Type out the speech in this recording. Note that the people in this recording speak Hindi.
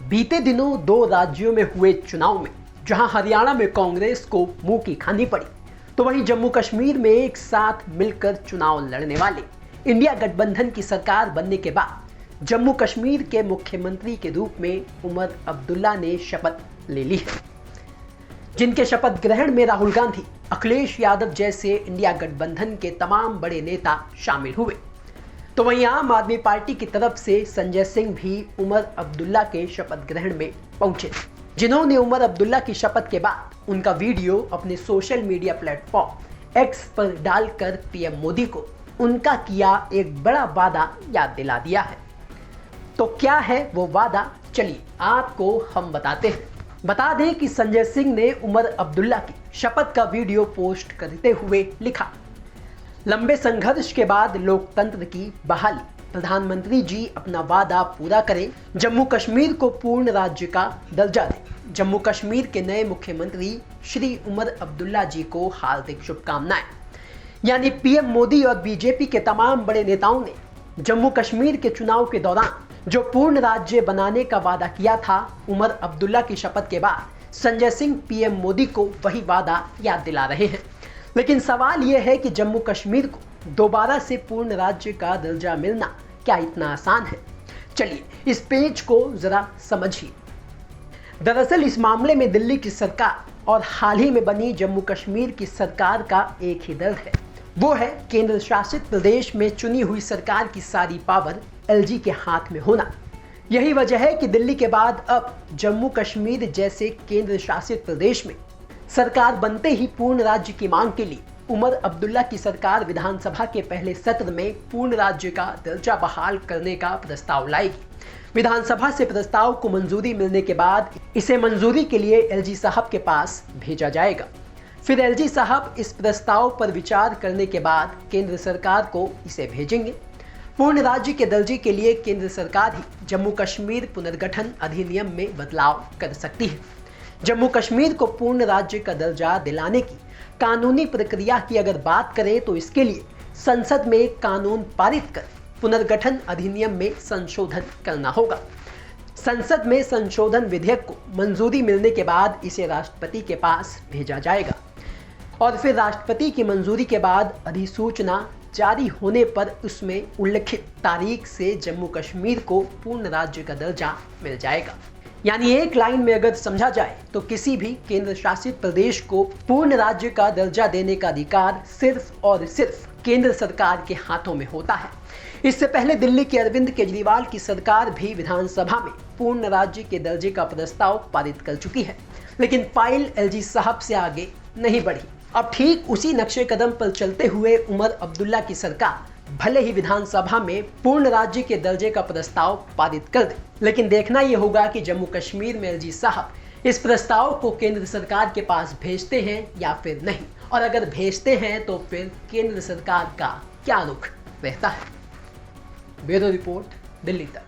बीते दिनों दो राज्यों में हुए चुनाव में जहां हरियाणा में कांग्रेस को मुंह की खानी पड़ी, तो वहीं जम्मू कश्मीर में एक साथ मिलकर चुनाव लड़ने वाले इंडिया गठबंधन की सरकार बनने के बाद जम्मू कश्मीर के मुख्यमंत्री के रूप में उमर अब्दुल्ला ने शपथ ले ली है, जिनके शपथ ग्रहण में राहुल गांधी, अखिलेश यादव जैसे इंडिया गठबंधन के तमाम बड़े नेता शामिल हुए। तो वहीं आम आदमी पार्टी की तरफ से संजय सिंह भी उमर अब्दुल्ला के शपथ ग्रहण में पहुंचे, जिन्होंने उमर अब्दुल्ला की शपथ के बाद उनका वीडियो अपने सोशल मीडिया प्लेटफॉर्म एक्स पर डालकर पीएम मोदी को उनका किया एक बड़ा वादा याद दिला दिया है। तो क्या है वो वादा, चलिए आपको हम बताते हैं। बता दें कि संजय सिंह ने उमर अब्दुल्ला की शपथ का वीडियो पोस्ट करते हुए लिखा, लंबे संघर्ष के बाद लोकतंत्र की बहाली, प्रधानमंत्री जी अपना वादा पूरा करें, जम्मू कश्मीर को पूर्ण राज्य का दर्जा दें। जम्मू कश्मीर के नए मुख्यमंत्री श्री उमर अब्दुल्ला जी को हार्दिक शुभकामनाएं। यानी पीएम मोदी और बीजेपी के तमाम बड़े नेताओं ने जम्मू कश्मीर के चुनाव के दौरान जो पूर्ण राज्य बनाने का वादा किया था, उमर अब्दुल्ला की शपथ के बाद संजय सिंह पीएम मोदी को वही वादा याद दिला रहे हैं। लेकिन सवाल यह है कि जम्मू कश्मीर को दोबारा से पूर्ण राज्य का दर्जा मिलना क्या इतना आसान है? चलिए इस पेज को जरा समझिए। दरअसल इस मामले में दिल्ली की सरकार और हाल ही में बनी जम्मू कश्मीर की सरकार का एक ही दर्द है, वो है केंद्र शासित प्रदेश में चुनी हुई सरकार की सारी पावर एलजी के हाथ में होना। यही वजह है कि दिल्ली के बाद अब जम्मू कश्मीर जैसे केंद्र शासित प्रदेश में सरकार बनते ही पूर्ण राज्य की मांग के लिए उमर अब्दुल्ला की सरकार विधानसभा के पहले सत्र में पूर्ण राज्य का दर्जा बहाल करने का प्रस्ताव लाएगी। विधानसभा से प्रस्ताव को मंजूरी मिलने के बाद इसे मंजूरी के लिए एलजी साहब के पास भेजा जाएगा। फिर एलजी साहब इस प्रस्ताव पर विचार करने के बाद केंद्र सरकार को इसे भेजेंगे। पूर्ण राज्य के दर्जे के लिए केंद्र सरकार ही जम्मू कश्मीर पुनर्गठन अधिनियम में बदलाव कर सकती है। जम्मू कश्मीर को पूर्ण राज्य का दर्जा दिलाने की कानूनी प्रक्रिया की अगर बात करें तो इसके लिए संसद में एक कानून पारित कर पुनर्गठन अधिनियम में संशोधन करना होगा। संसद में संशोधन विधेयक को मंजूरी मिलने के बाद इसे राष्ट्रपति के पास भेजा जाएगा और फिर राष्ट्रपति की मंजूरी के बाद अधिसूचना जारी होने पर उसमें उल्लिखित तारीख से जम्मू कश्मीर को पूर्ण राज्य का दर्जा मिल जाएगा। यानी एक लाइन में अगर समझा जाए तो किसी भी केंद्र शासित प्रदेश को पूर्ण राज्य का दर्जा देने का अधिकार सिर्फ और सिर्फ केंद्र सरकार के हाथों में होता है। इससे पहले दिल्ली के अरविंद केजरीवाल की सरकार भी विधानसभा में पूर्ण राज्य के दर्जे का प्रस्ताव पारित कर चुकी है, लेकिन फाइल एलजी साहब से आगे नहीं बढ़ी। अब ठीक उसी नक्शे कदम पर चलते हुए उमर अब्दुल्ला की सरकार भले ही विधानसभा में पूर्ण राज्य के दर्जे का प्रस्ताव पारित कर दे, लेकिन देखना यह होगा कि जम्मू कश्मीर में एलजी साहब इस प्रस्ताव को केंद्र सरकार के पास भेजते हैं या फिर नहीं, और अगर भेजते हैं तो फिर केंद्र सरकार का क्या रुख रहता है। ब्यूरो रिपोर्ट, दिल्ली तक।